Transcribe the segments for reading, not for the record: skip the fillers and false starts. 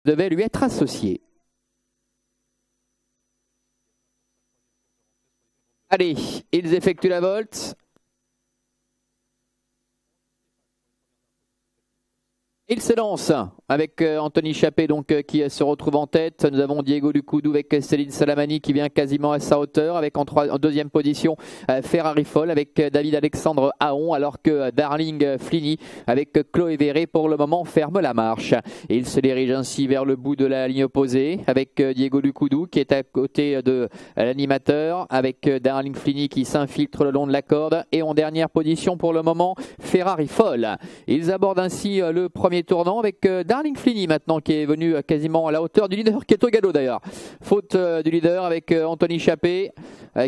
devait lui être associé. Allez, ils effectuent la volte. Il se lance avec Anthony Chappé qui se retrouve en tête. Nous avons Diego Lucudu avec Céline Salamani qui vient quasiment à sa hauteur. Avec en deuxième position Ferrari Foll avec David Alexandre Aon, alors que Darling Flini avec Chloé Verret pour le moment ferme la marche. Et il se dirige ainsi vers le bout de la ligne opposée avec Diego Lucudu qui est à côté de l'animateur, avec Darling Flini qui s'infiltre le long de la corde. Et en dernière position pour le moment Ferrari Foll. Ils abordent ainsi le premier tournant avec Darling Flini maintenant qui est venu quasiment à la hauteur du leader, qui est au galop d'ailleurs. Faute du leader avec Anthony Chappé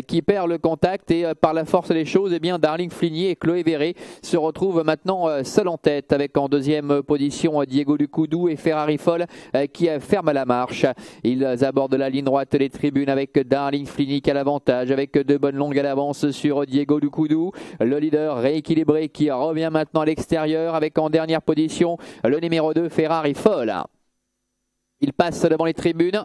qui perd le contact, et par la force des choses, eh bien Darling Flini et Chloé Verret se retrouvent maintenant seuls en tête, avec en deuxième position Diego Lucudu et Ferrari Foll qui ferment la marche. Ils abordent la ligne droite des tribunes avec Darling Flini qui a l'avantage, avec deux bonnes longues à l'avance sur Diego Lucudu. Le leader rééquilibré qui revient maintenant à l'extérieur, avec en dernière position le numéro 2 Ferrari Foll. Il passe devant les tribunes.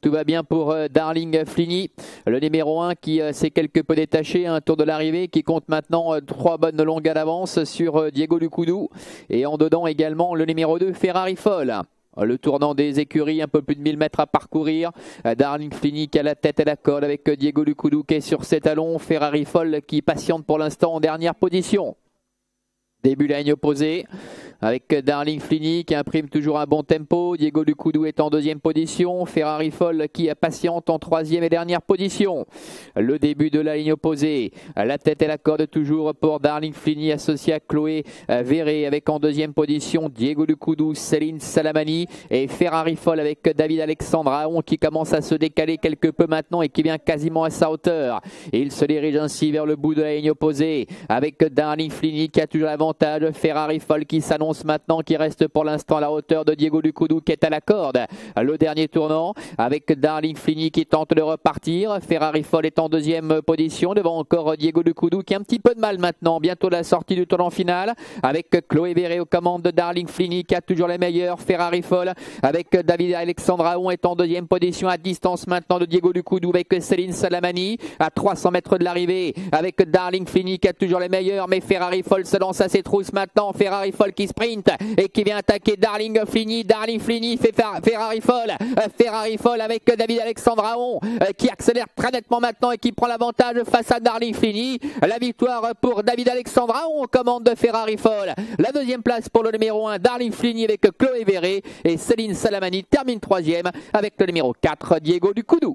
Tout va bien pour Darling Flini. Le numéro 1 qui s'est quelque peu détaché à un tour de l'arrivée, qui compte maintenant 3 bonnes longues à l'avance sur Diego Lucudu. Et en dedans également le numéro 2 Ferrari Foll. Le tournant des écuries, un peu plus de 1000 mètres à parcourir. Darling Flini qui a la tête à la corde avec Diego Lucudu qui est sur ses talons. Ferrari Foll qui patiente pour l'instant en dernière position. Début de la ligne opposée avec Darling Flini qui imprime toujours un bon tempo. Diego Lucudu est en deuxième position. Ferrari Foll qui patiente en troisième et dernière position. Le début de la ligne opposée. La tête et la corde toujours pour Darling Flini associé à Chloé Verret, avec en deuxième position Diego Lucudu, Céline Salamani et Ferrari Foll avec David Alexandre Aon qui commence à se décaler quelque peu maintenant et qui vient quasiment à sa hauteur. Et il se dirige ainsi vers le bout de la ligne opposée avec Darling Flini qui a toujours l'avantage. Ferrari Foll qui s'annonce maintenant, qui reste pour l'instant à la hauteur de Diego Lucudu qui est à la corde. Le dernier tournant avec Darling Flini qui tente de repartir. Ferrari Foll est en deuxième position devant encore Diego Lucudu qui a un petit peu de mal maintenant. Bientôt la sortie du tournant final avec Chloé Verret aux commandes de Darling Flini qui a toujours les meilleurs. Ferrari Foll avec David Alexandre Aon est en deuxième position, à distance maintenant de Diego Lucudu avec Céline Salamani à 300 mètres de l'arrivée avec Darling Flini qui a toujours les meilleurs, mais Ferrari Foll se lance à ses trousses maintenant. Ferrari Foll qui sprint et qui vient attaquer Darling Flini. Darling Flini fait Ferrari Foll. Ferrari Foll avec David Alexandre Aon qui accélère très nettement maintenant et qui prend l'avantage face à Darling Flini. La victoire pour David Alexandre Aon aux commandes de Ferrari Foll. La deuxième place pour le numéro 1 Darling Flini avec Chloé Verret, et Céline Salamani termine troisième avec le numéro 4 Diego Lucudu.